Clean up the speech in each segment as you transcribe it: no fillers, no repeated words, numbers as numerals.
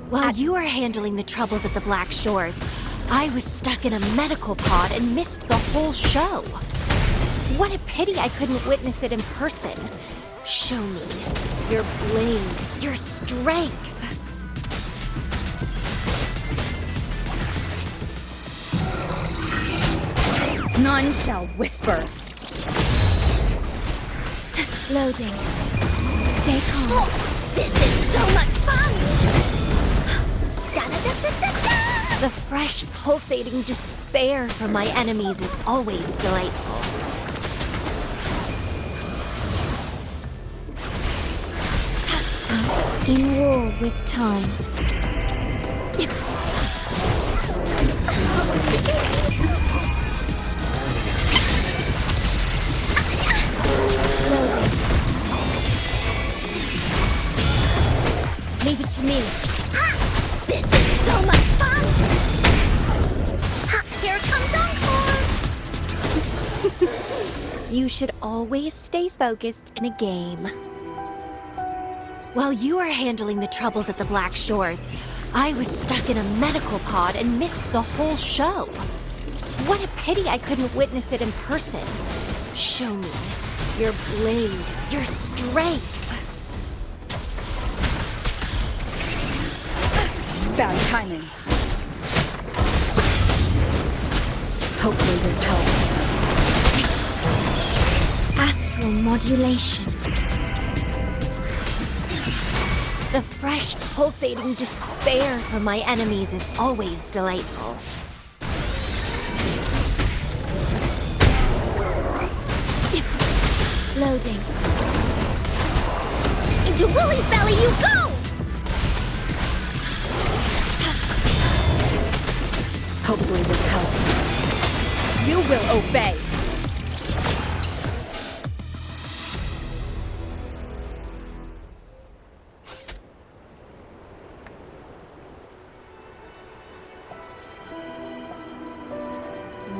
While you were handling the troubles at the Black Shores, I was stuck in a medical pod and missed the whole show. What a pity I couldn't witness it in person. Show me your blade, your strength. None shall whisper. Loading. Stay calm. Oh, this is so much fun! The fresh, pulsating despair from my enemies is always delightful. In war with time. Loading. Leave it to me. This is so much fun! Here comes Encore! You should always stay focused in a game. While you were handling the troubles at the Black Shores, I was stuck in a medical pod and missed the whole show. What a pity I couldn't witness it in person. Show me your blade, your strength. Bad timing. Hopefully this helps. Astral modulation. The fresh, pulsating despair from my enemies is always delightful. Loading. Into Willie's belly you go! Hopefully this helps. You will obey.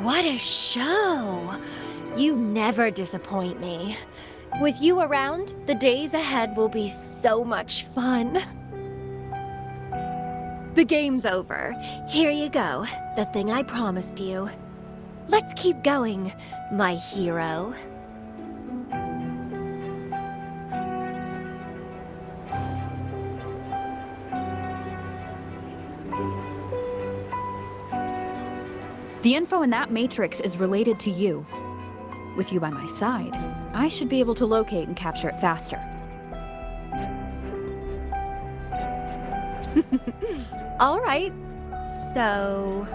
What a show! You never disappoint me. With you around, the days ahead will be so much fun. The game's over. Here you go, the thing I promised you. Let's keep going, my hero. The info in that matrix is related to you. With you by my side, I should be able to locate and capture it faster. All right, so...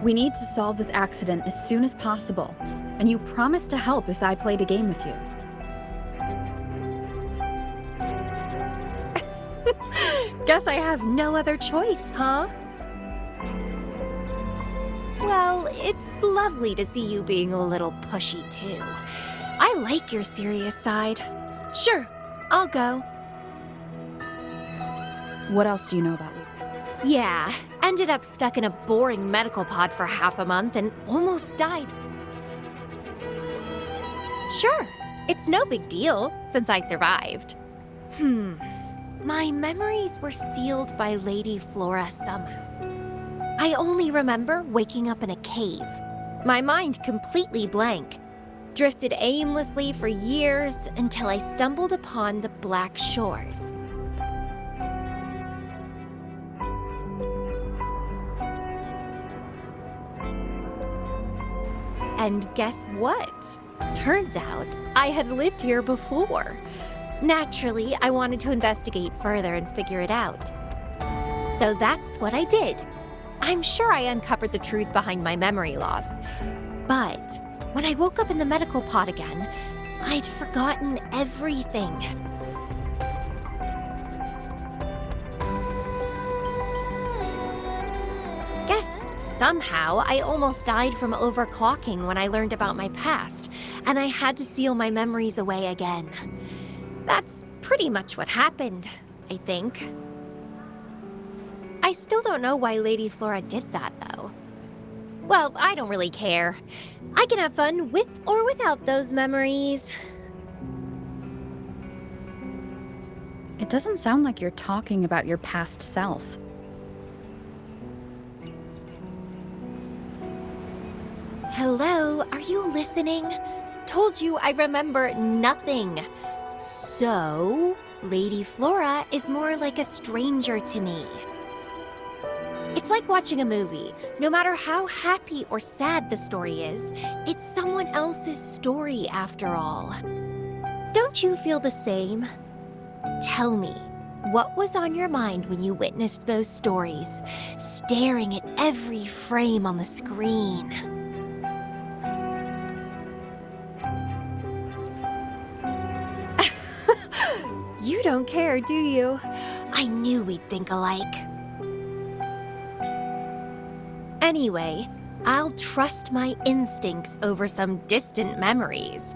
We need to solve this accident as soon as possible, and you promised to help if I played a game with you. Guess I have no other choice, huh? Well, it's lovely to see you being a little pushy, too. I like your serious side. Sure, I'll go. What else do you know about me? Yeah, ended up stuck in a boring medical pod for half a month and almost died. Sure, it's no big deal since I survived. My memories were sealed by Lady Flora somehow. I only remember waking up in a cave. My mind completely blank. Drifted aimlessly for years until I stumbled upon the Black Shores. And guess what? Turns out I had lived here before. Naturally, I wanted to investigate further and figure it out. So that's what I did. I'm sure I uncovered the truth behind my memory loss. But when I woke up in the medical pod again, I'd forgotten everything. Guess somehow I almost died from overclocking when I learned about my past, and I had to seal my memories away again. That's pretty much what happened, I think. I still don't know why Lady Flora did that, though. Well, I don't really care. I can have fun with or without those memories. It doesn't sound like you're talking about your past self. Hello, are you listening? Told you I remember nothing. So, Lady Flora is more like a stranger to me. It's like watching a movie. No matter how happy or sad the story is, it's someone else's story after all. Don't you feel the same? Tell me, what was on your mind when you witnessed those stories, staring at every frame on the screen? You don't care, do you? I knew we'd think alike. Anyway, I'll trust my instincts over some distant memories.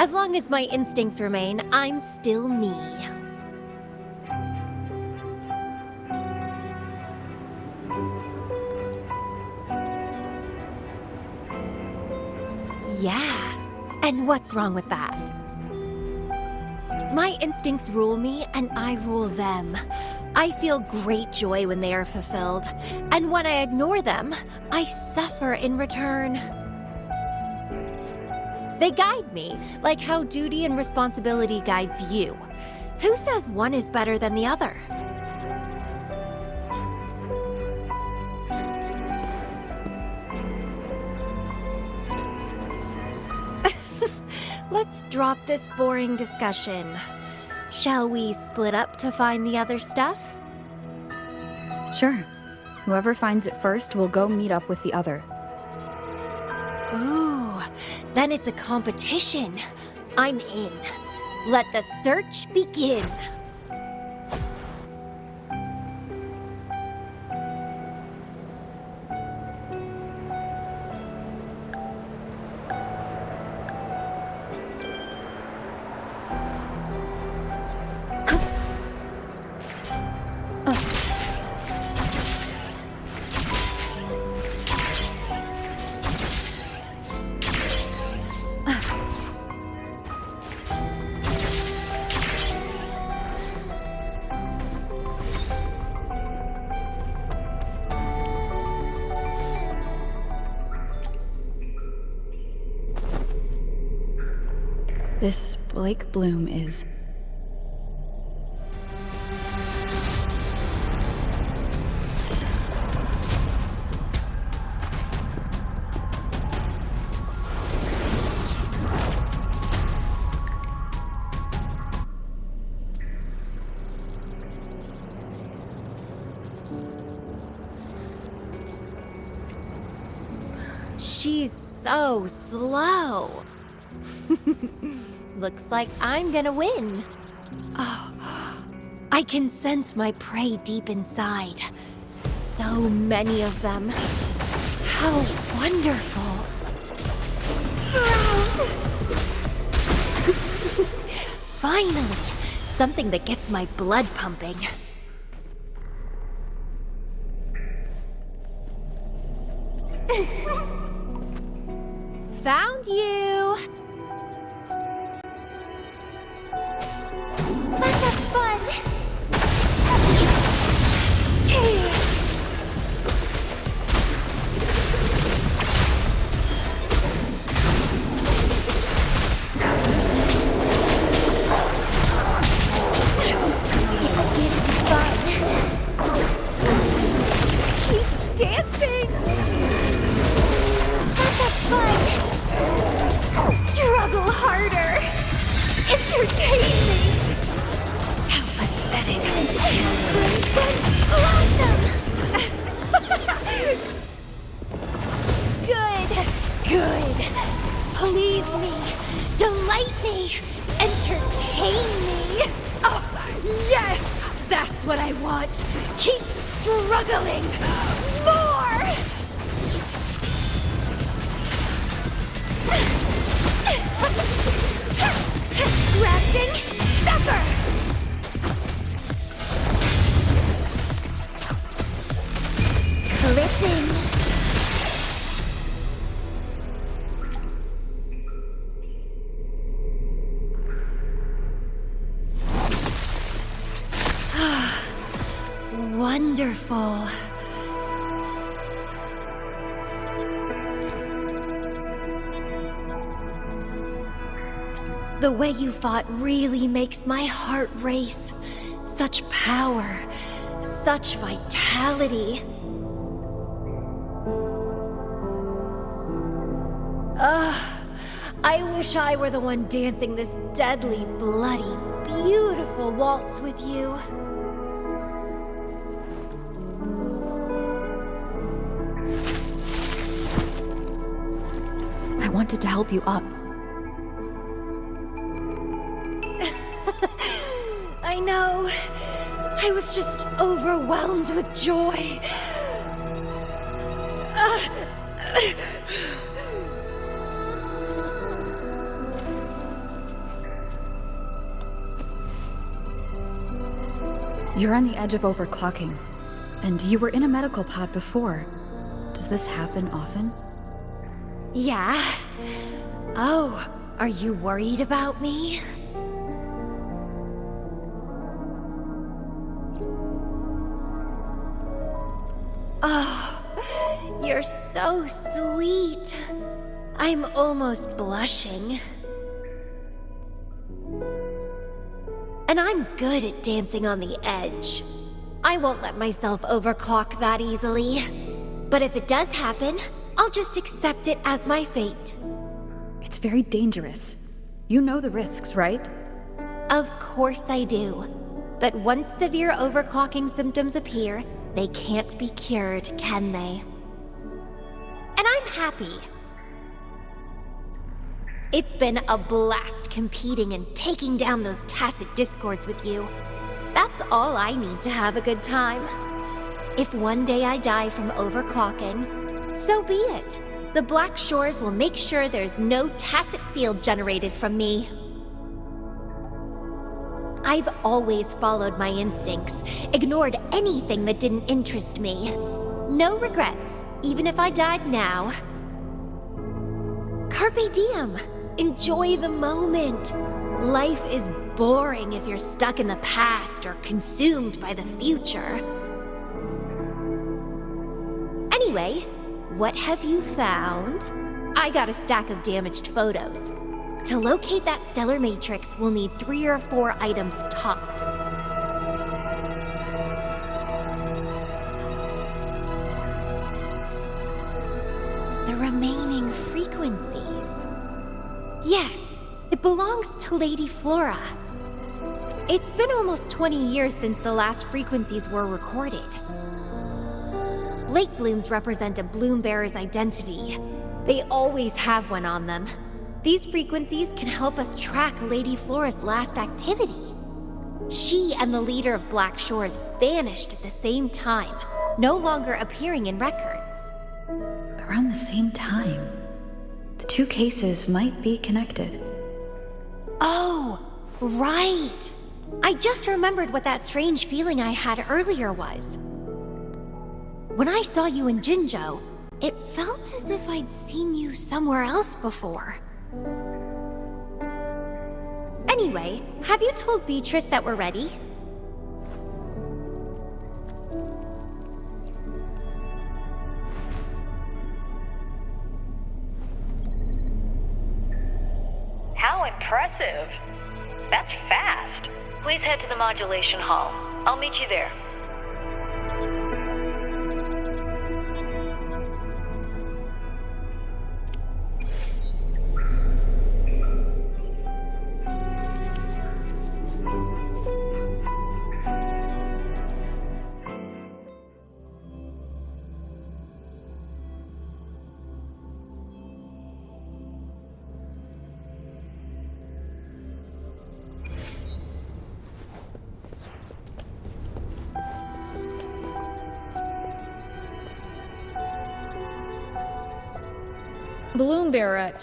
As long as my instincts remain, I'm still me. Yeah, and what's wrong with that? My instincts rule me, and I rule them. I feel great joy when they are fulfilled, and when I ignore them, I suffer in return. They guide me, like how duty and responsibility guides you. Who says one is better than the other? Let's drop this boring discussion. Shall we split up to find the other stuff? Sure. Whoever finds it first will go meet up with the other. Ooh, then it's a competition. I'm in. Let the search begin. This Blake Bloom is... She's so slow. Looks like I'm gonna win. Oh, I can sense my prey deep inside. So many of them. How wonderful. Finally, something that gets my blood pumping. Found you! Let's have fun! It's getting fun! Keep dancing! Let's have fun! Struggle harder! Entertain me! How pathetic! Crimson Blossom! Good! Please me! Delight me! Entertain me! Oh, yes! That's what I want! Keep struggling! More! Grafting, suffer! Clipping. wonderful. The way you fought really makes my heart race. Such power, such vitality. I wish I were the one dancing this deadly, bloody, beautiful waltz with you. I wanted to help you up. I know. I was just overwhelmed with joy. You're on the edge of overclocking, and you were in a medical pod before. Does this happen often? Yeah. Oh, are you worried about me? Oh, you're so sweet. I'm almost blushing. And I'm good at dancing on the edge. I won't let myself overclock that easily. But if it does happen, I'll just accept it as my fate. It's very dangerous. You know the risks, right? Of course I do. But once severe overclocking symptoms appear, they can't be cured, can they? And I'm happy. It's been a blast competing and taking down those tacit discords with you. That's all I need to have a good time. If one day I die from overclocking, so be it. The Black Shores will make sure there's no tacit field generated from me. I've always followed my instincts, ignored anything that didn't interest me. No regrets, even if I died now. Carpe diem. Enjoy the moment. Life is boring if you're stuck in the past or consumed by the future. Anyway, what have you found? I got a stack of damaged photos. To locate that stellar matrix, we'll need 3 or 4 items tops. The remaining frequencies. Yes, it belongs to Lady Flora. It's been almost 20 years since the last frequencies were recorded. Lake blooms represent a bloom bearer's identity. They always have one on them. These frequencies can help us track Lady Flora's last activity. She and the leader of Black Shores vanished at the same time, no longer appearing in records. Around the same time. The two cases might be connected. Oh, right! I just remembered what that strange feeling I had earlier was. When I saw you in Jinzhou, it felt as if I'd seen you somewhere else before. Anyway, have you told Beatrice that we're ready? How impressive! That's fast. Please head to the modulation hall. I'll meet you there. Bloombearer,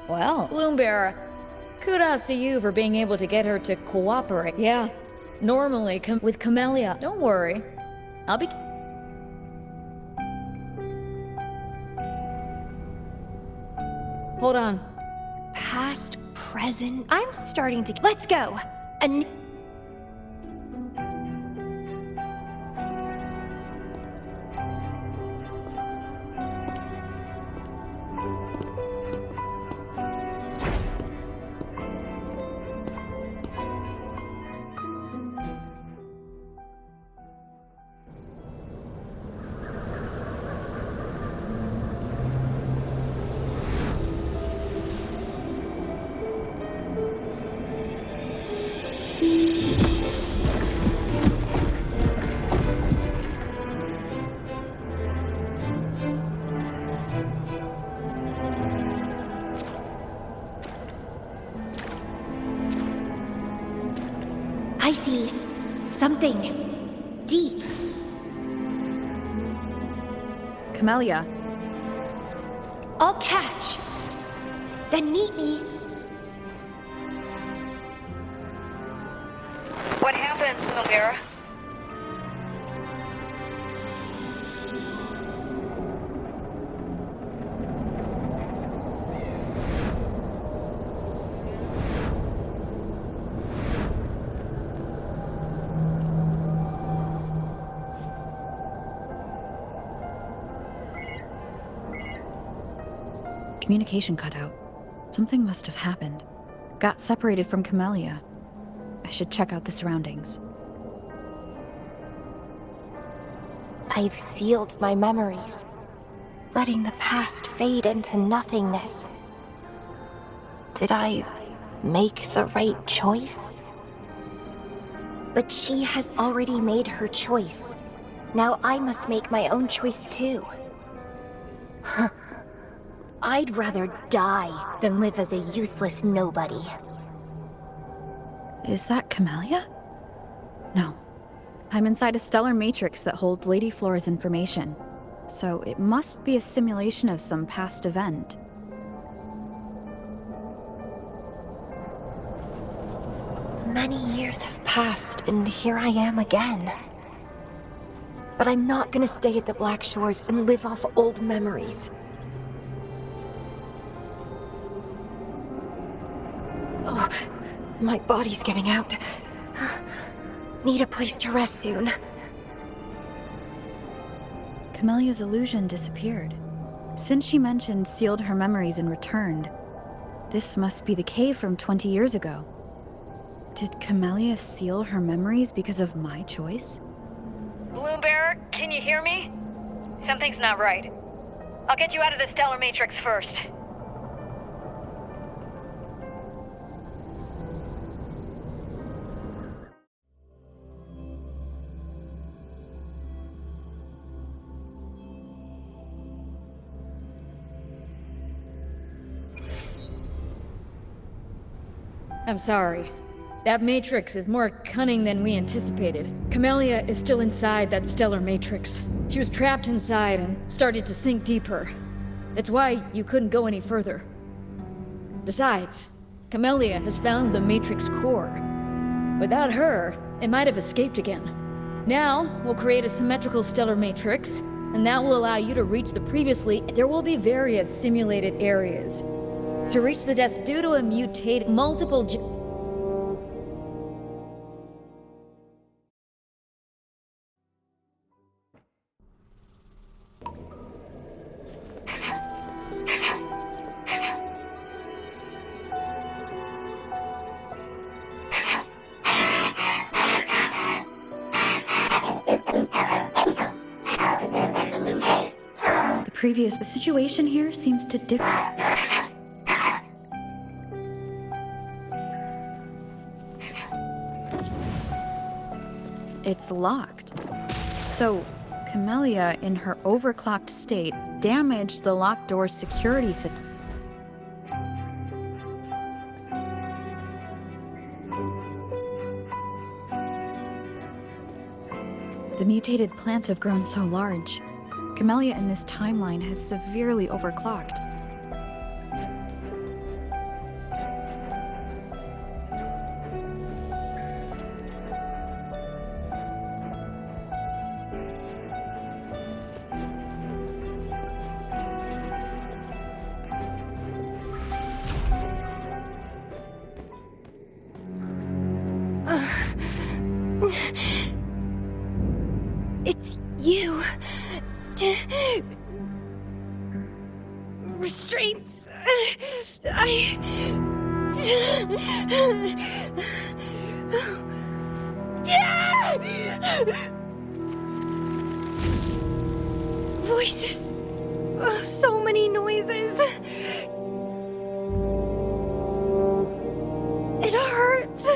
Well, Bloombearer, kudos to you for being able to get her to cooperate. Yeah, normally with Camellya. Don't worry, I'll be... Hold on. past, present, I'm starting to... Let's go! I see something deep. Camellya, I'll catch. Then meet me. What happened, Lumira? communication cut out. Something must have happened. Got separated from Camellya. I should check out the surroundings. I've sealed my memories, letting the past fade into nothingness. Did I make the right choice? But she has already made her choice. Now I must make my own choice too. I'd rather die than live as a useless nobody. Is that Camellya? No. I'm inside a stellar matrix that holds Lady Flora's information. So it must be a simulation of some past event. Many years have passed, and here I am again. But I'm not gonna stay at the Black Shores and live off old memories. Oh, my body's giving out. Need a place to rest soon. Camellya's illusion disappeared. Since she mentioned sealed her memories and returned, this must be the cave from 20 years ago. Did Camellya seal her memories because of my choice? Bloombearer, can you hear me? Something's not right. I'll get you out of the stellar matrix first. I'm sorry. That matrix is more cunning than we anticipated. Camellya is still inside that stellar matrix. She was trapped inside and started to sink deeper. That's why you couldn't go any further. Besides, Camellya has found the matrix core. Without her, it might have escaped again. Now, we'll create a symmetrical stellar matrix, and that will allow you to reach the previously. There will be various simulated areas. To reach the desk due to a mutated multiple The previous situation here seems to It's locked. So, Camellya, in her overclocked state, damaged the locked door's security system. The mutated plants have grown so large. Camellya in this timeline has severely overclocked. It's you. Restraints. Voices. So many noises. It hurts.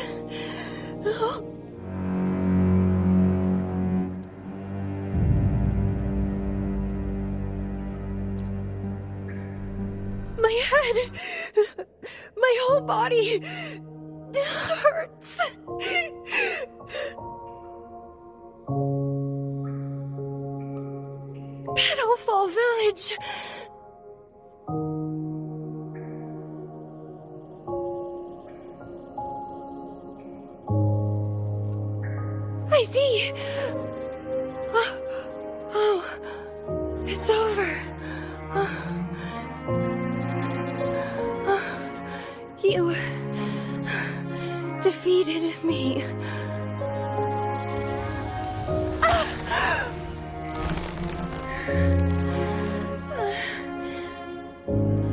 My head, my whole body hurts. Petalfall Village! I see! Oh, it's over. You defeated me.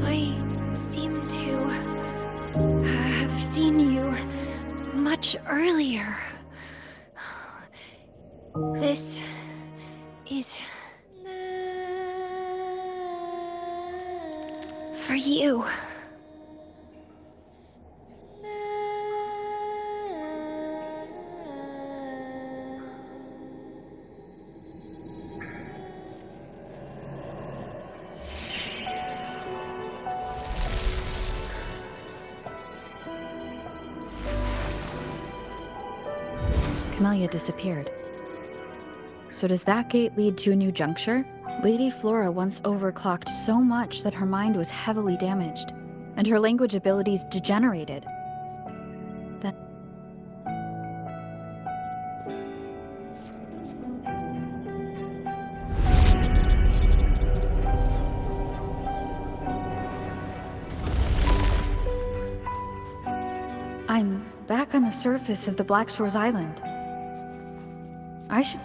I seem to have seen you much earlier. This is for you. Camellya disappeared. So does that gate lead to a new juncture? Lady Flora once overclocked so much that her mind was heavily damaged, and her language abilities degenerated. Then I'm back on the surface of the Black Shores Island. I should...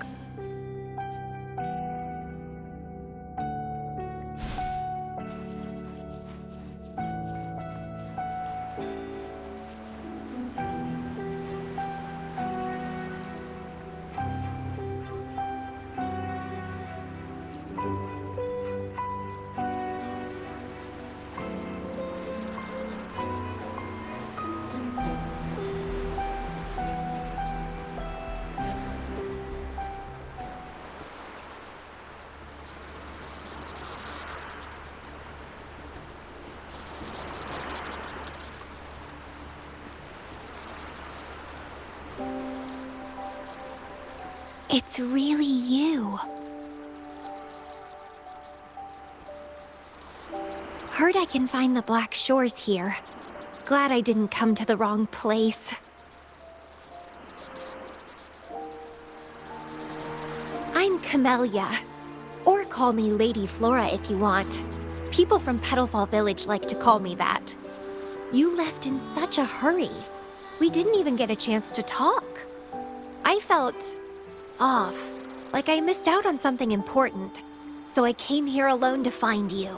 It's really you. Heard I can find the Black Shores here. Glad I didn't come to the wrong place. I'm Camellya. Or call me Lady Flora if you want. People from Petalfall Village like to call me that. You left in such a hurry. We didn't even get a chance to talk. I felt off, like I missed out on something important. So I came here alone to find you.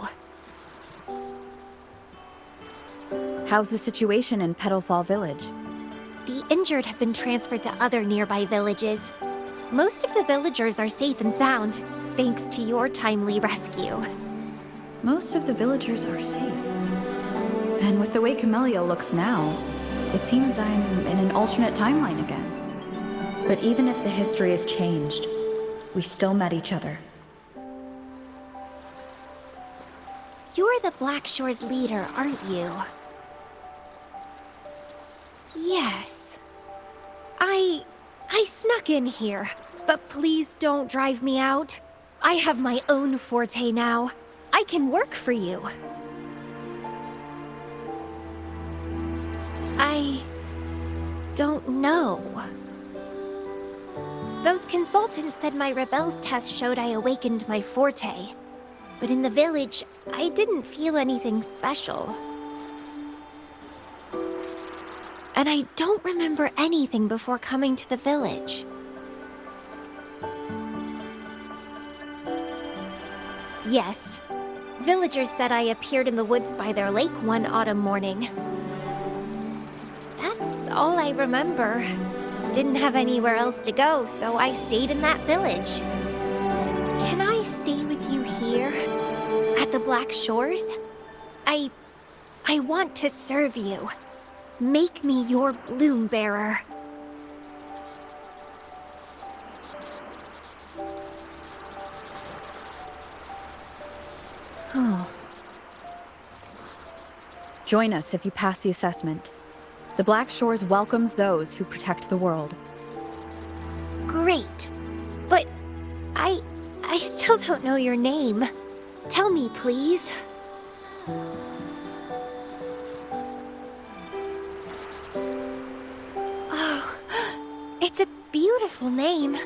How's the situation in Petalfall Village? The injured have been transferred to other nearby villages. Most of the villagers are safe and sound, thanks to your timely rescue. Most of the villagers are safe. And with the way Camellya looks now, it seems I'm in an alternate timeline again. But even if the history has changed, we still met each other. You're the Black Shores leader, aren't you? Yes. I snuck in here, but please don't drive me out. I have my own forte now. I can work for you. I don't know. Those consultants said my rebels test showed I awakened my forte. But in the village, I didn't feel anything special. And I don't remember anything before coming to the village. Yes, villagers said I appeared in the woods by their lake one autumn morning. That's all I remember. Didn't have anywhere else to go, so I stayed in that village. Can I stay with you here? At the Black Shores? I want to serve you. Make me your bloom bearer. Join us if you pass the assessment. The Black Shores welcomes those who protect the world. Great. But I still don't know your name. Tell me, please. Oh, it's a beautiful name.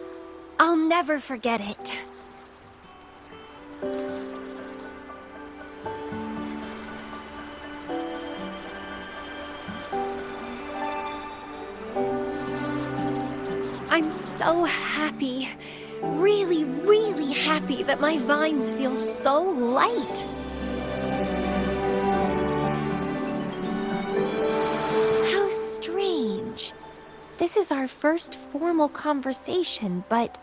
I'll never forget it. I'm so happy. Really, really happy that my vines feel so light. How strange. This is our first formal conversation, but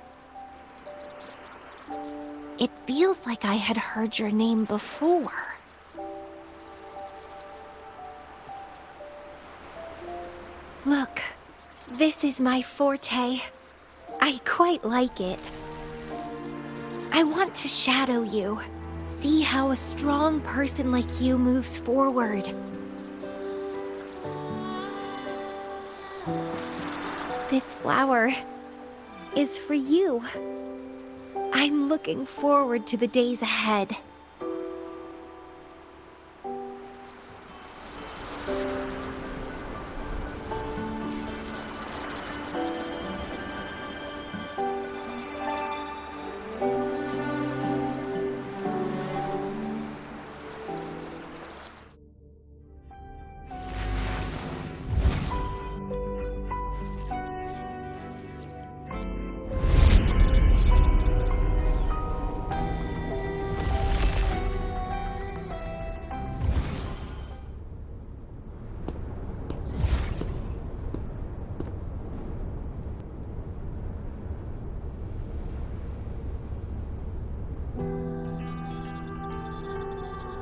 it feels like I had heard your name before. Look, this is my forte. I quite like it. I want to shadow you. See how a strong person like you moves forward. This flower is for you. I'm looking forward to the days ahead.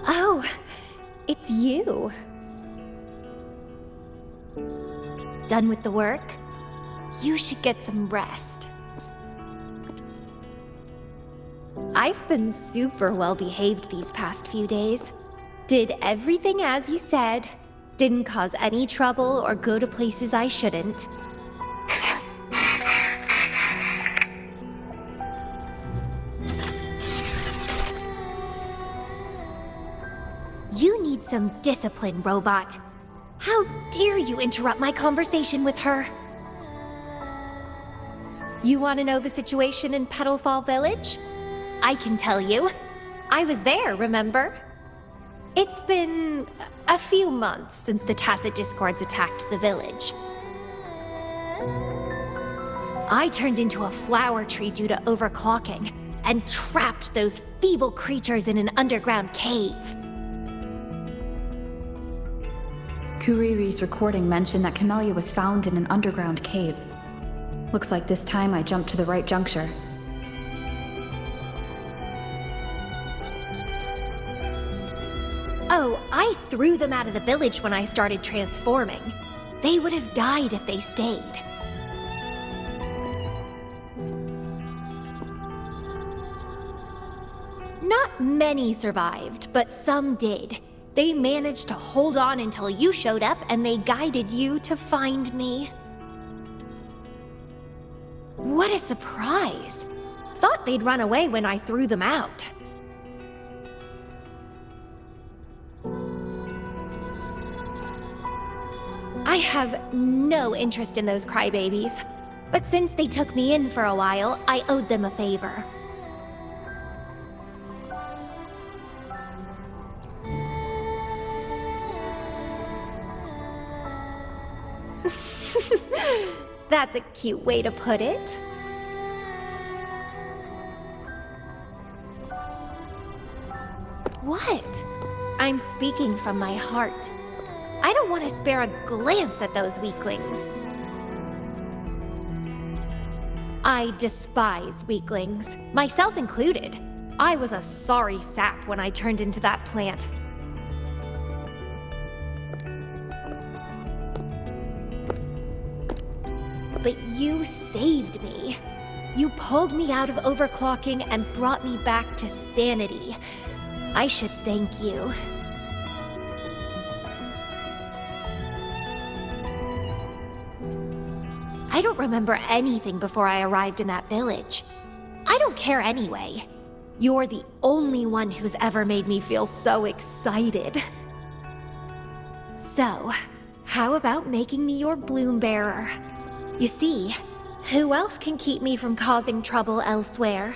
Oh, it's you. Done with the work? You should get some rest. I've been super well behaved these past few days. Did everything as you said. Didn't cause any trouble or go to places I shouldn't. You need some discipline, robot. How dare you interrupt my conversation with her? You want to know the situation in Petalfall Village? I can tell you. I was there, remember? It's been a few months since the Tacit Discords attacked the village. I turned into a flower tree due to overclocking and trapped those feeble creatures in an underground cave. Kuriri's recording mentioned that Camellya was found in an underground cave. Looks like this time I jumped to the right juncture. Oh, I threw them out of the village when I started transforming. They would have died if they stayed. Not many survived, but some did. They managed to hold on until you showed up and they guided you to find me. What a surprise! Thought they'd run away when I threw them out. I have no interest in those crybabies, but since they took me in for a while, I owed them a favor. That's a cute way to put it. What? I'm speaking from my heart. I don't want to spare a glance at those weaklings. I despise weaklings, myself included. I was a sorry sap when I turned into that plant. But you saved me. You pulled me out of overclocking and brought me back to sanity. I should thank you. I don't remember anything before I arrived in that village. I don't care anyway. You're the only one who's ever made me feel so excited. So, how about making me your bloom bearer? You see, who else can keep me from causing trouble elsewhere?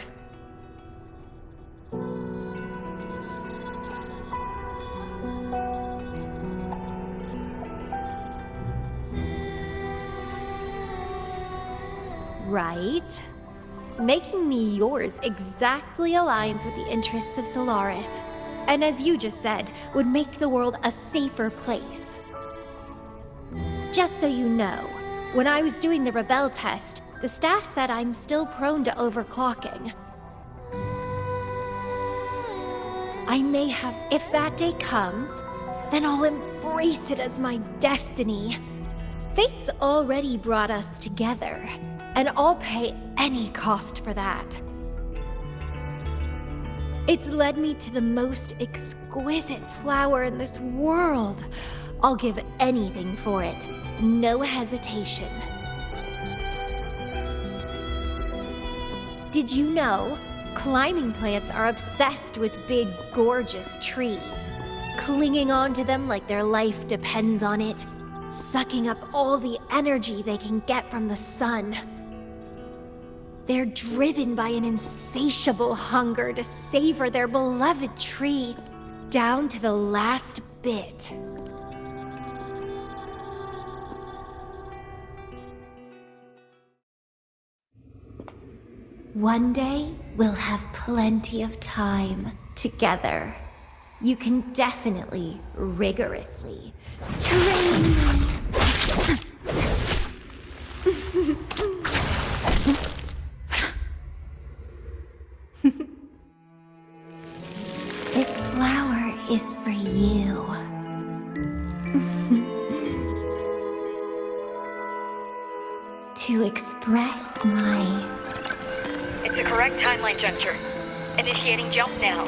Right? Making me yours exactly aligns with the interests of Solaris. And as you just said, would make the world a safer place. Just so you know, when I was doing the rebel test, the staff said I'm still prone to overclocking. I may have, if that day comes, then I'll embrace it as my destiny. Fate's already brought us together, and I'll pay any cost for that. It's led me to the most exquisite flower in this world. I'll give anything for it, no hesitation. Did you know? Climbing plants are obsessed with big, gorgeous trees, clinging onto them like their life depends on it, sucking up all the energy they can get from the sun. They're driven by an insatiable hunger to savor their beloved tree down to the last bit. One day, we'll have plenty of time together. You can definitely, rigorously train me. This flower is for you. To express my... It's the correct timeline juncture. Initiating jump now.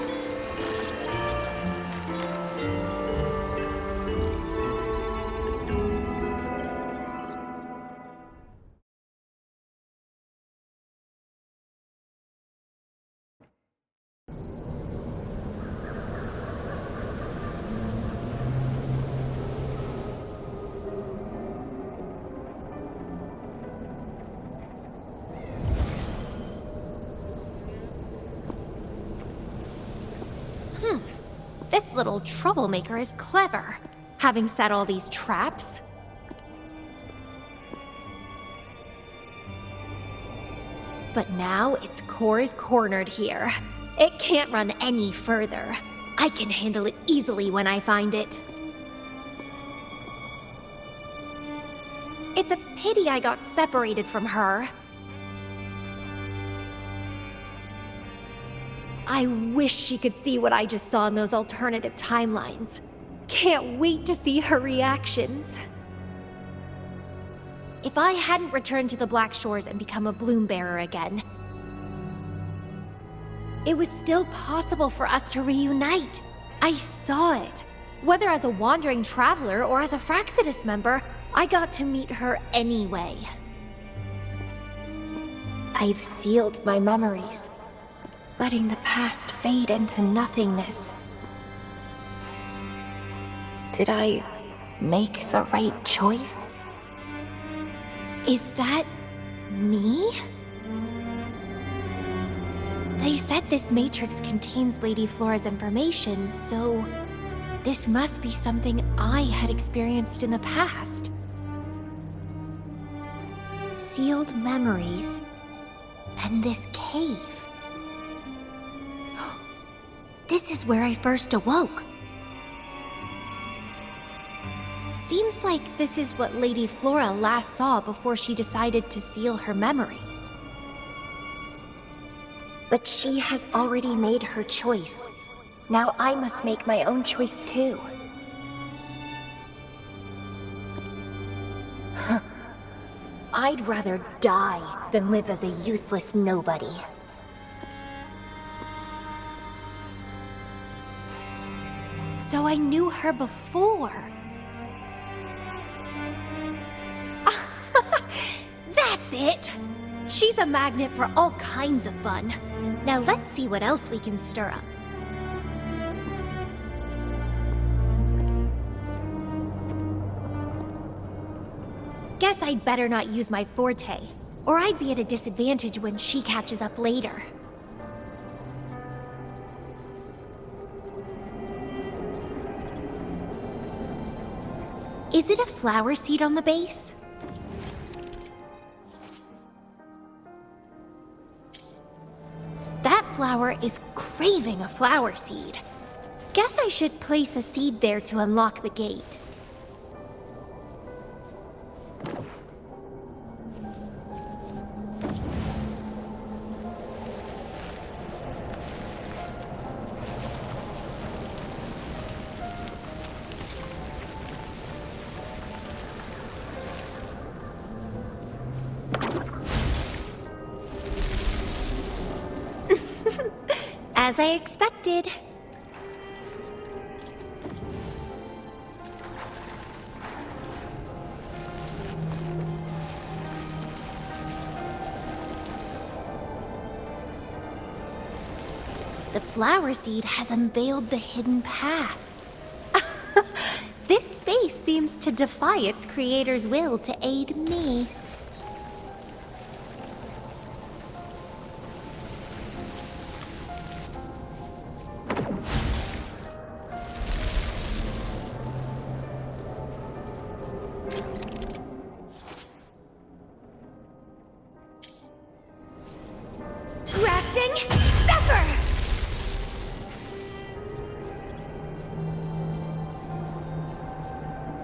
This little troublemaker is clever, having set all these traps. But now its core is cornered here. It can't run any further. I can handle it easily when I find it. It's a pity I got separated from her. I wish she could see what I just saw in those alternative timelines. Can't wait to see her reactions. If I hadn't returned to the Black Shores and become a bloom bearer again, it was still possible for us to reunite. I saw it. Whether as a wandering traveler or as a Fraxidus member, I got to meet her anyway. I've sealed my memories, letting the past fade into nothingness. Did I make the right choice? Is that me? They said this matrix contains Lady Flora's information, so this must be something I had experienced in the past. Sealed memories and this cave. This is where I first awoke. Seems like this is what Lady Flora last saw before she decided to seal her memories. But she has already made her choice. Now I must make my own choice too. I'd rather die than live as a useless nobody. So I knew her before. That's it! She's a magnet for all kinds of fun. Now let's see what else we can stir up. Guess I'd better not use my forte, or I'd be at a disadvantage when she catches up later. Is it a flower seed on the base? That flower is craving a flower seed. Guess I should place a seed there to unlock the gate. As I expected. The flower seed has unveiled the hidden path. This space seems to defy its creator's will to aid me.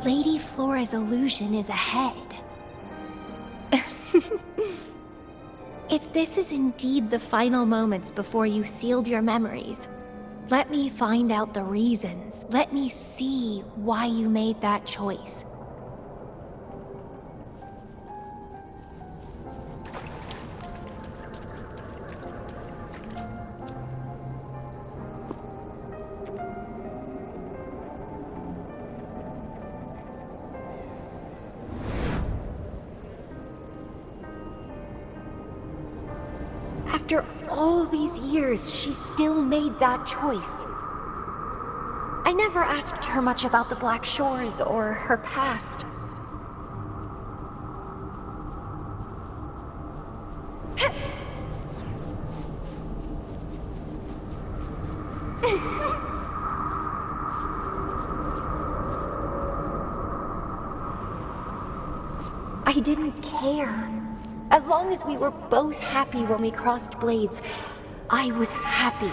Lady Flora's illusion is ahead. If this is indeed the final moments before you sealed your memories, let me find out the reasons. Let me see why you made that choice. After all these years, she still made that choice. I never asked her much about the Black Shores or her past. I didn't care. As long as we were both happy when we crossed blades, I was happy.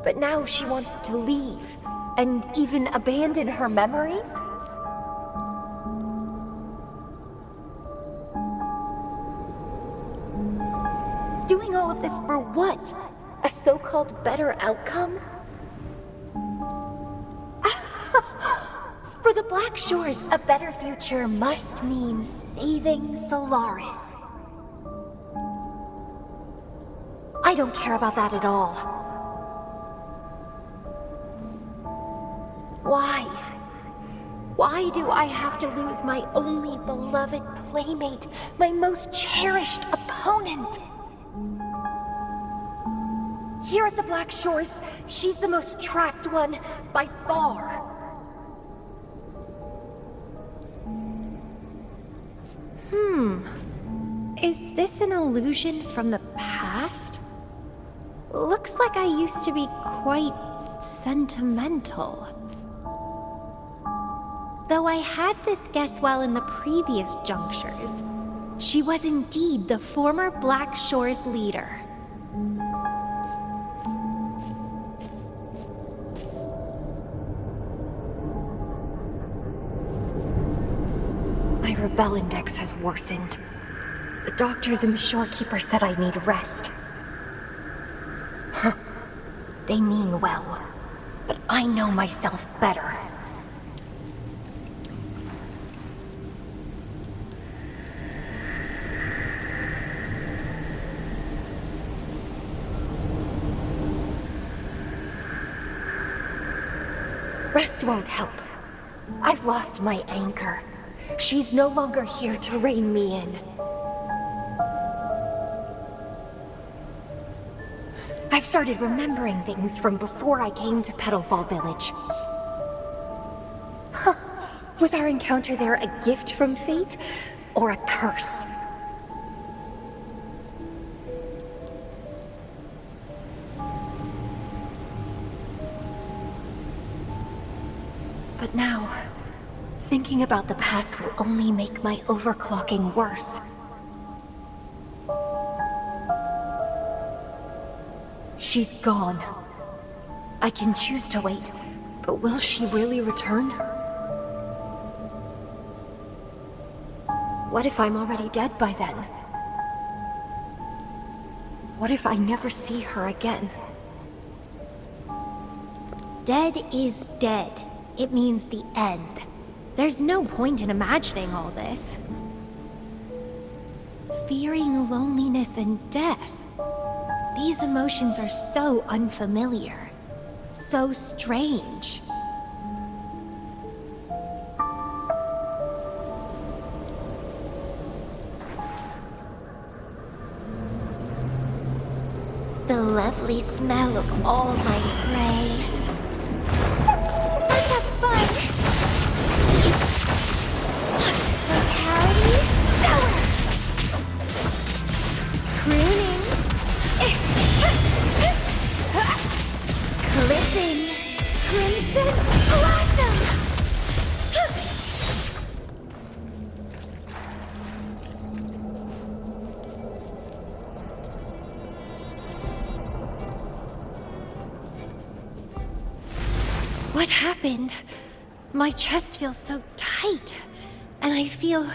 But now she wants to leave, and even abandon her memories? Doing all of this for what? A so-called better outcome? For the Black Shores, a better future must mean saving Solaris. I don't care about that at all. Why? Why do I have to lose my only beloved playmate, my most cherished opponent? Here at the Black Shores, she's the most trapped one by far. Is this an illusion from the past? Looks like I used to be quite sentimental. Though I had this guess while in the previous junctures, she was indeed the former Black Shores leader. My rebel index has worsened. The doctors and the shorekeeper said I need rest. Huh. They mean well, but I know myself better. Rest won't help. I've lost my anchor. She's no longer here to rein me in. I've started remembering things from before I came to Petalfall Village. Huh. Was our encounter there a gift from fate, or a curse? But now, thinking about the past will only make my overclocking worse. She's gone. I can choose to wait, but will she really return? What if I'm already dead by then? What if I never see her again? Dead is dead. It means the end. There's no point in imagining all this. Fearing loneliness and death. These emotions are so unfamiliar, so strange. The lovely smell of all my prey. Let's have fun! Vitality, sour! Pruning. Clipping. Crimson blossom! What happened? My chest feels so tight, and I feel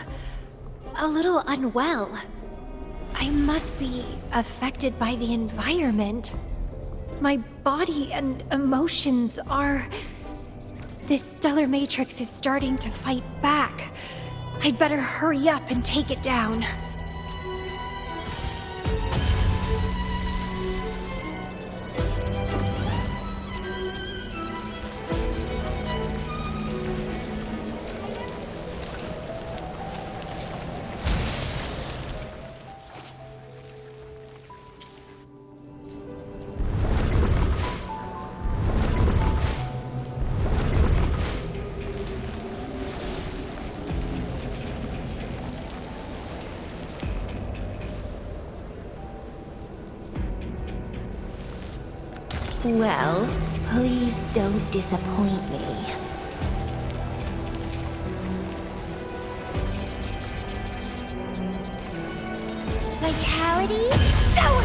a little unwell. I must be affected by the environment. My body and emotions are... This stellar matrix is starting to fight back. I'd better hurry up and take it down. Well, please don't disappoint me. Vitality, sour!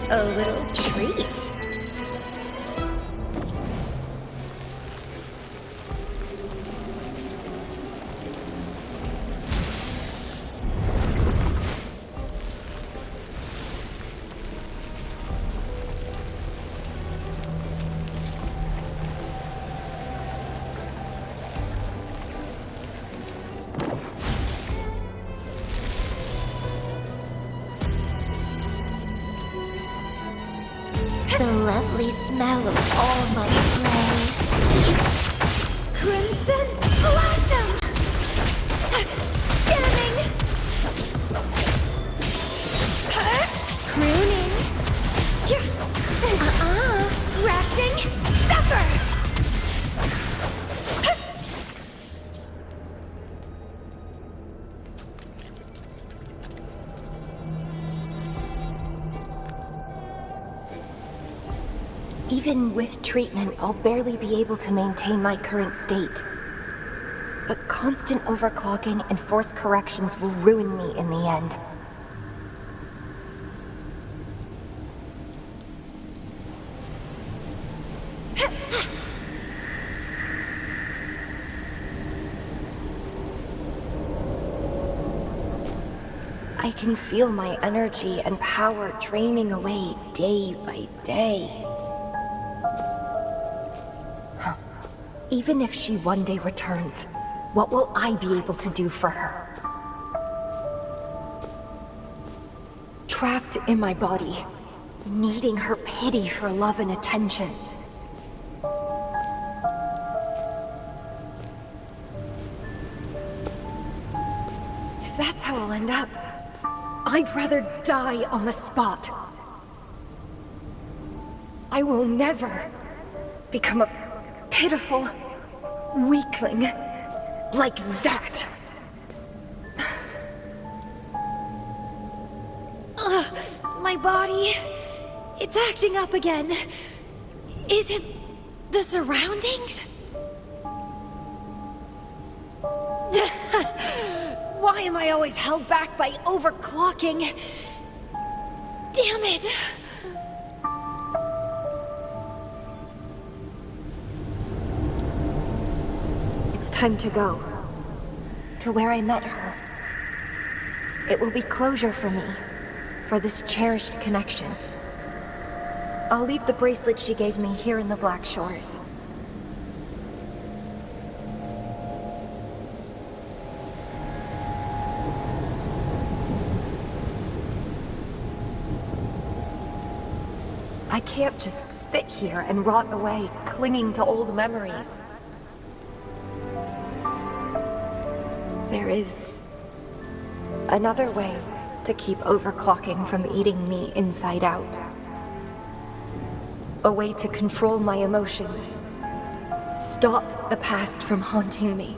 A little treat. The lovely smell of all my prey. Crimson blossom! Stemming! Pruning! Grafting! Suffer! Even with treatment, I'll barely be able to maintain my current state. But constant overclocking and forced corrections will ruin me in the end. I can feel my energy and power draining away day by day. Even if she one day returns, what will I be able to do for her? trapped in my body, needing her pity for love and attention. If that's how I'll end up, I'd rather die on the spot. I will never become a pitiful weakling like that. My body, it's acting up again. Is it the surroundings? Why am I always held back by overclocking? Damn it! It's time to go. To where I met her. It will be closure for me. For this cherished connection. I'll leave the bracelet she gave me here in the Black Shores. I can't just sit here and rot away, clinging to old memories. There is another way to keep overclocking from eating me inside out. A way to control my emotions. Stop the past from haunting me.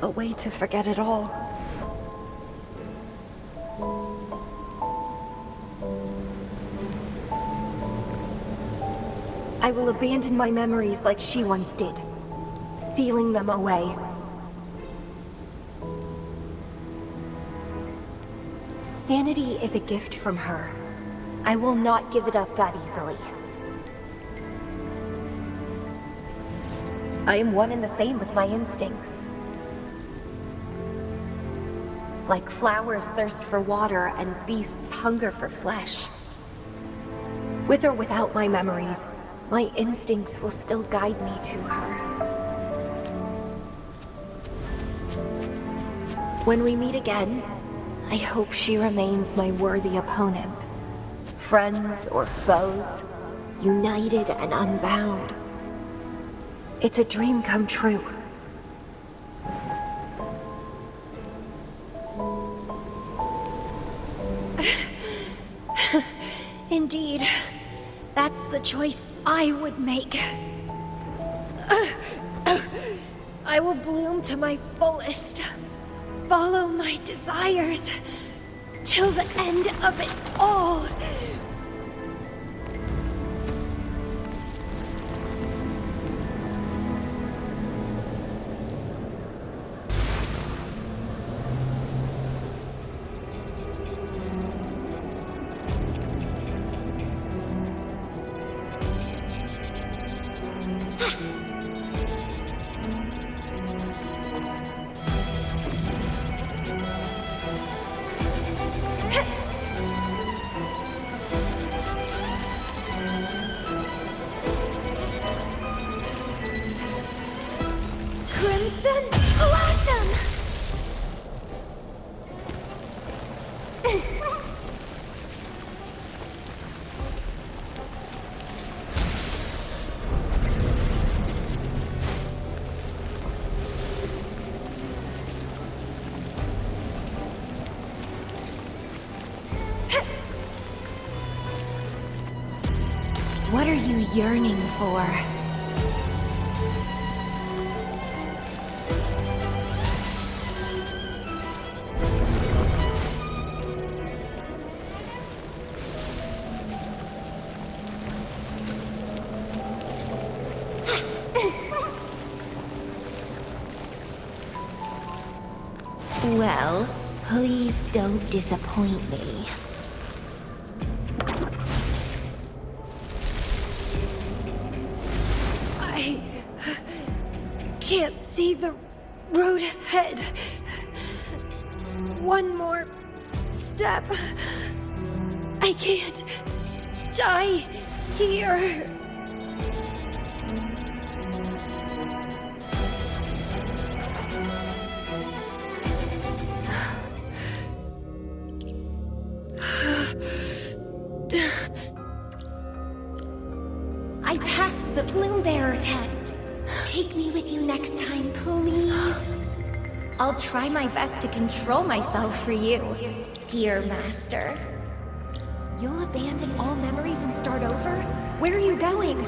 A way to forget it all. I will abandon my memories like she once did, sealing them away. Sanity is a gift from her. I will not give it up that easily. I am one and the same with my instincts. Like flowers thirst for water and beasts hunger for flesh. With or without my memories, my instincts will still guide me to her. When we meet again, I hope she remains my worthy opponent. Friends or foes, united and unbound. It's a dream come true. Indeed, that's the choice I would make. I will bloom to my fullest. Follow my desires till the end of it all. Crimson Blossom! What are you yearning for? Well, please don't disappoint me. I can't see the road ahead. One more step. I can't die here. I passed the Bloom Bearer test. Take me with you next time, please. I'll try my best to control myself for you, dear master. You'll abandon all memories and start over? Where are you going?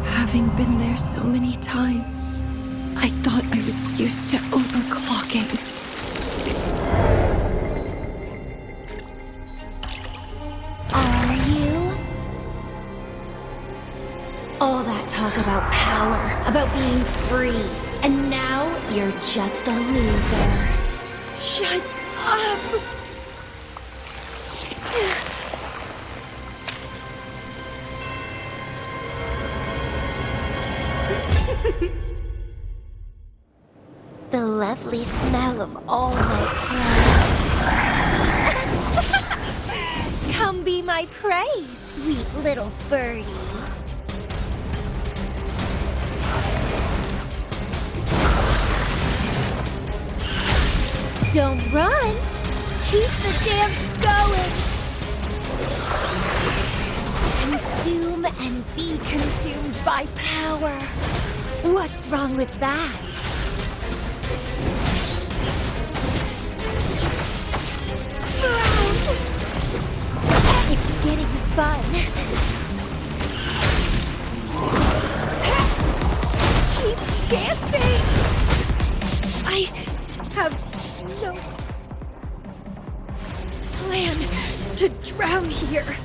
Having been there so many times, I thought I was used to overclocking. Are you? All that talk about power, about being free, and now you're just a loser. Shut up! The lovely smell of all my prey. Come be my prey, sweet little birdie. Don't run. Keep the dance going. Consume and be consumed by power. What's wrong with that? Sprout! It's getting fun. Keep dancing! I have no plan to drown here.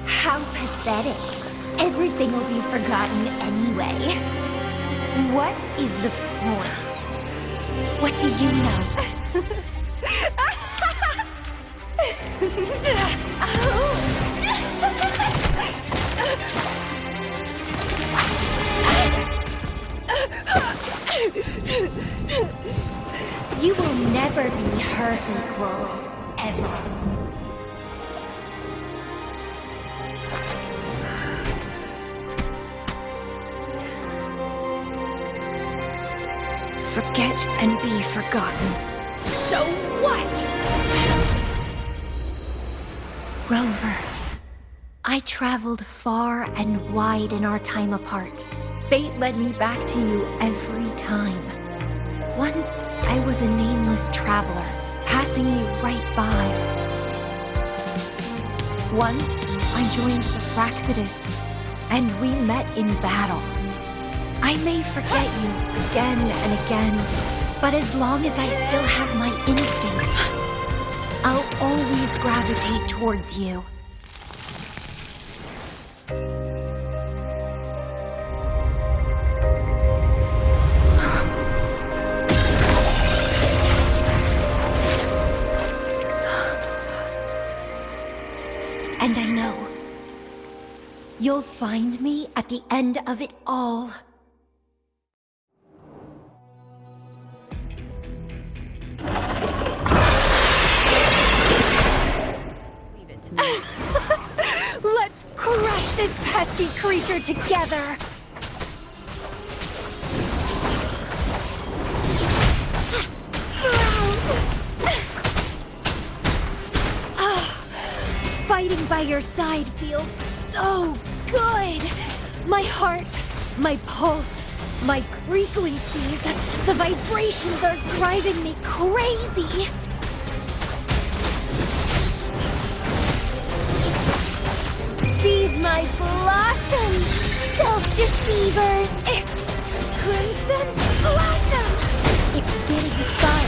How pathetic. Everything will be forgotten anyway. What is the point? What do you know? You will never be her equal, ever. Forget and be forgotten. So what? Rover, I traveled far and wide in our time apart. Fate led me back to you every time. Once, I was a nameless traveler, passing you right by. Once, I joined the Fraxidus, and we met in battle. I may forget you again and again, but as long as I still have my instincts, I'll always gravitate towards you. And I know you'll find me at the end of it all. Leave it to me. Let's crush this pesky creature together! Fighting by your side feels so good! My heart, my pulse, my frequencies, the vibrations are driving me crazy! Feed my blossoms, self-deceivers! Crimson Blossom! It's getting fun!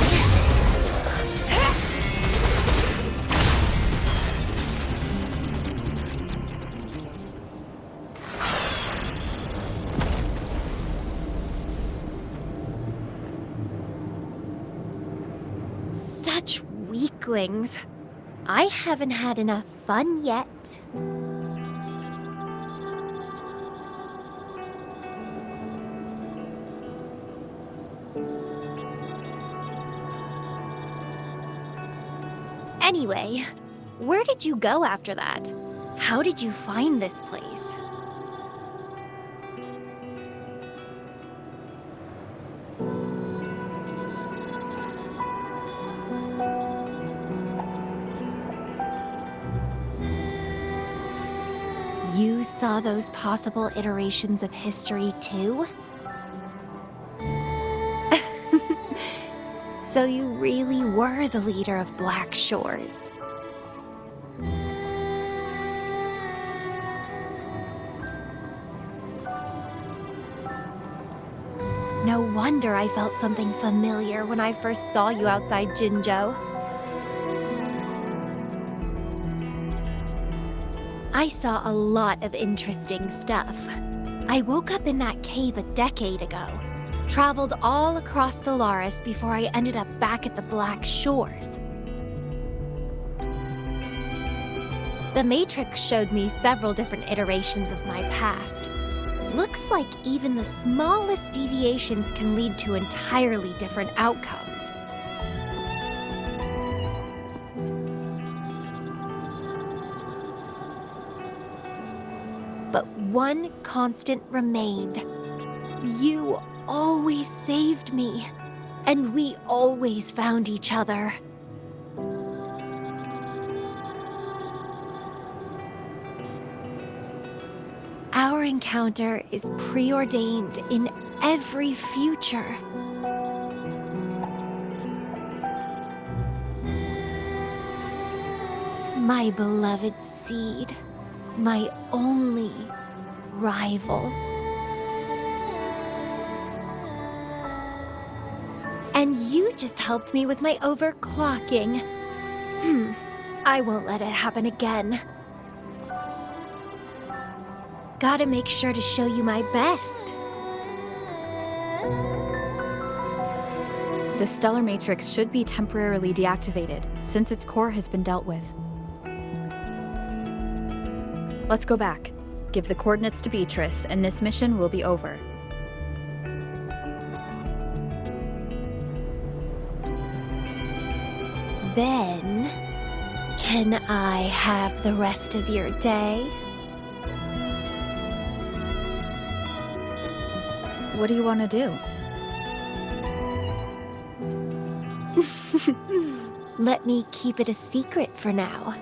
Such weaklings. I haven't had enough fun yet. Anyway, Where did you go after that? How did you find this place? You saw those possible iterations of history too? So you really were the leader of Black Shores. No wonder I felt something familiar when I first saw you outside Jinzhou. I saw a lot of interesting stuff. I woke up in that cave a decade ago, traveled all across Solaris before I ended up back at the Black Shores. The Matrix showed me several different iterations of my past. Looks like even the smallest deviations can lead to entirely different outcomes. But one constant remained. You always saved me, and we always found each other. Our encounter is preordained in every future. My beloved seed, my only rival. And you just helped me with my overclocking. I won't let it happen again. Gotta make sure to show you my best. The stellar matrix should be temporarily deactivated, since its core has been dealt with. Let's go back. Give the coordinates to Beatrice, and this mission will be over. Then, can I have the rest of your day? What do you want to do? Let me keep it a secret for now.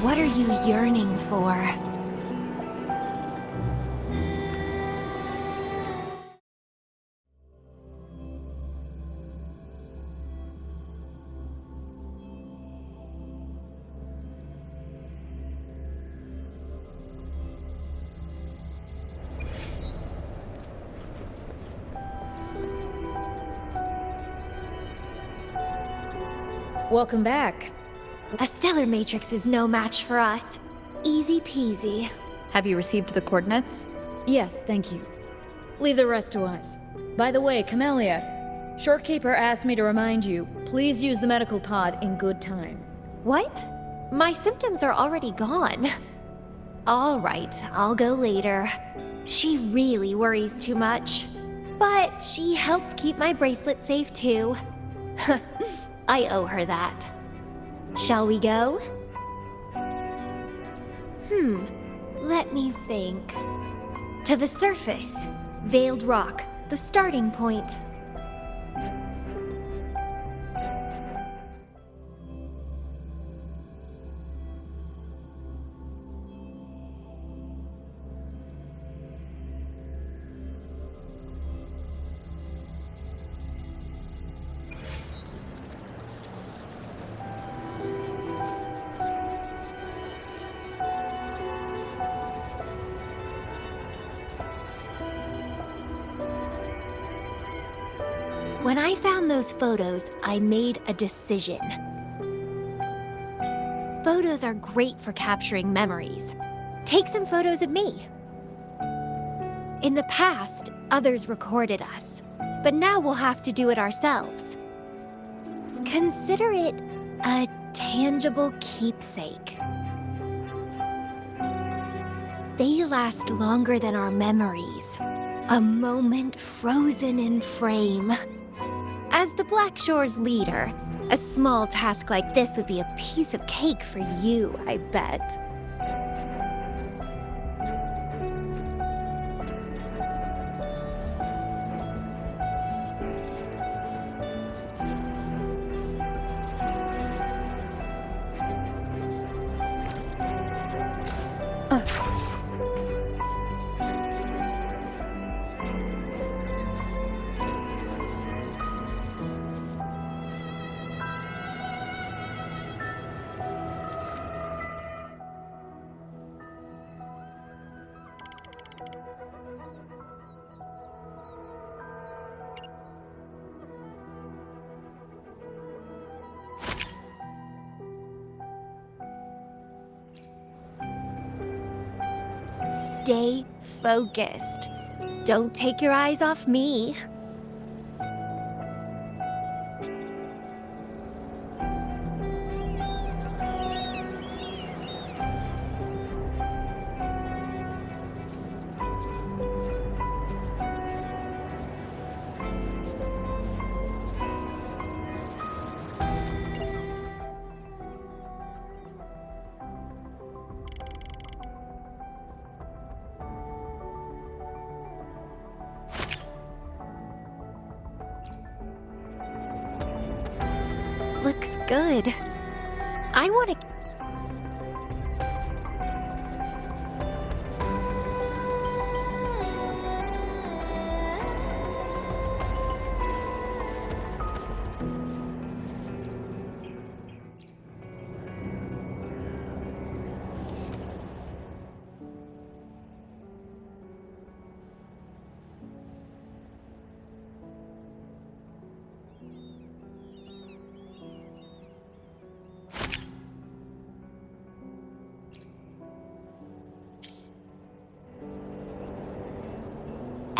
What are you yearning for? Welcome back. A stellar matrix is no match for us. Easy peasy. Have you received the coordinates? Yes, thank you. Leave the rest to us. By the way, Camellya, Shorekeeper asked me to remind you, please use the medical pod in good time. What? My symptoms are already gone. All right, I'll go later. She really worries too much. But she helped keep my bracelet safe too. I owe her that. Shall we go? Let me think. To the surface. Veiled Rock, the starting point. When I found those photos, I made a decision. Photos are great for capturing memories. Take some photos of me. In the past, others recorded us, but now we'll have to do it ourselves. Consider it a tangible keepsake. They last longer than our memories. A moment frozen in frame. As the Black Shore's leader, a small task like this would be a piece of cake for you, I bet. Stay focused. Don't take your eyes off me. Looks good. I want to...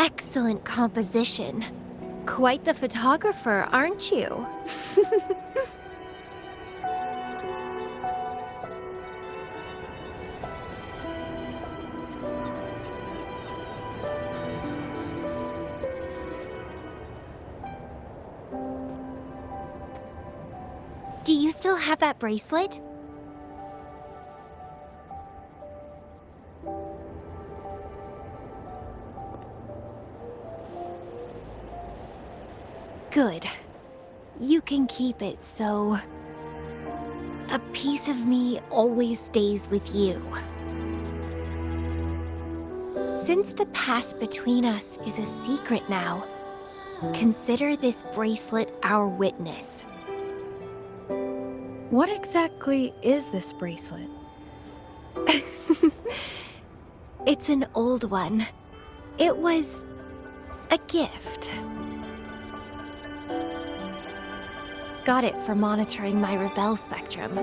Excellent composition. Quite the photographer, aren't you? Do you still have that bracelet? Good. You can keep it, so... a piece of me always stays with you. Since the past between us is a secret now, consider this bracelet our witness. What exactly is this bracelet? It's an old one. It was a gift. Got it for monitoring my rebel spectrum,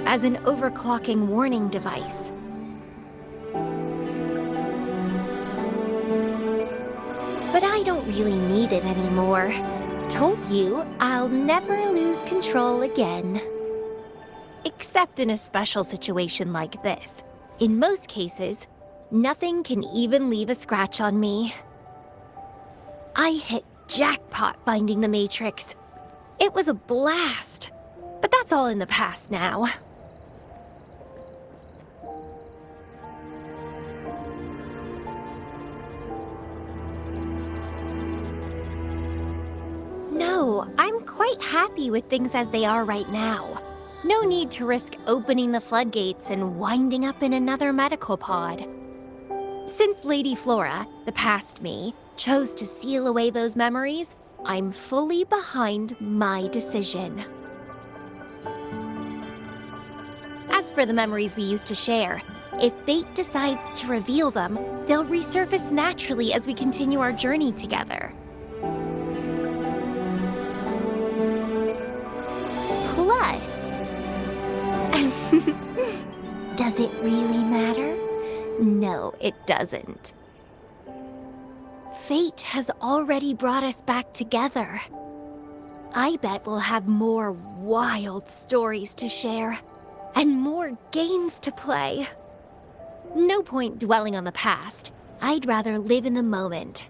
as an overclocking warning device. But I don't really need it anymore. Told you, I'll never lose control again. Except in a special situation like this. In most cases, nothing can even leave a scratch on me. I hit jackpot finding the Matrix. It was a blast, but that's all in the past now. No, I'm quite happy with things as they are right now. No need to risk opening the floodgates and winding up in another medical pod. Since Lady Flora, the past me, chose to seal away those memories, I'm fully behind my decision. As for the memories we used to share, if fate decides to reveal them, they'll resurface naturally as we continue our journey together. Plus... does it really matter? No, it doesn't. Fate has already brought us back together. I bet we'll have more wild stories to share, and more games to play. No point dwelling on the past. I'd rather live in the moment.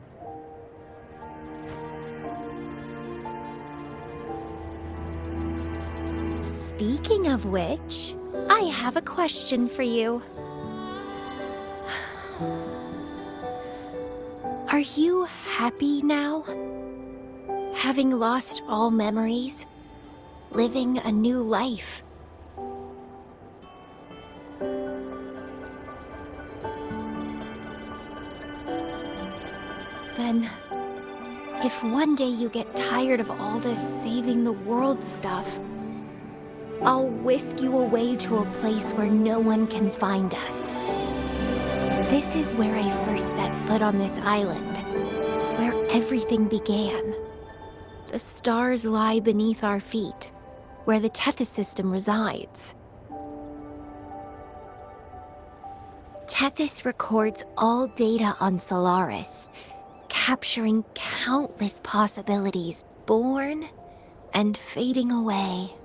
Speaking of which, I have a question for you. Are you happy now? Having lost all memories, living a new life. Then, if one day you get tired of all this saving the world stuff, I'll whisk you away to a place where no one can find us. This is where I first set foot on this island, where everything began. The stars lie beneath our feet, where the Tethys system resides. Tethys records all data on Solaris, capturing countless possibilities born and fading away.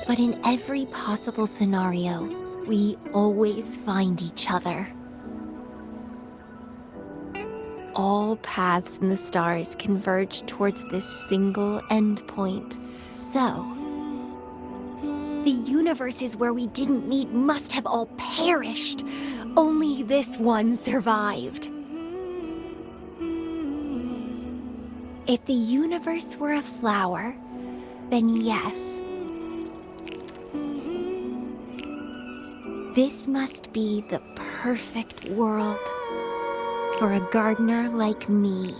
But in every possible scenario, we always find each other. All paths in the stars converge towards this single endpoint. So, the universes where we didn't meet must have all perished. Only this one survived. If the universe were a flower, then yes. This must be the perfect world for a gardener like me.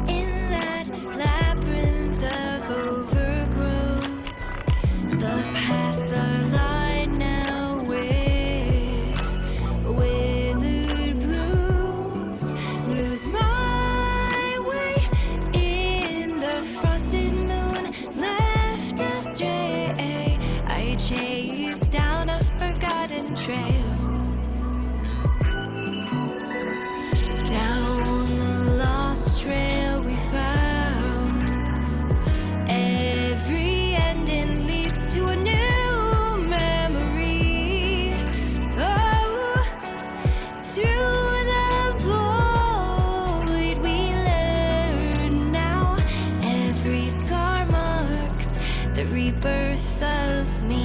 In that labyrinth of overgrowth, the paths are lined now with withered blooms. Lose my way in the frosted moon, left astray. I chase down a forgotten trail. Down the lost trail we found. Every ending leads to a new memory. Oh, through the void we learn now. Every scar marks the rebirth of me.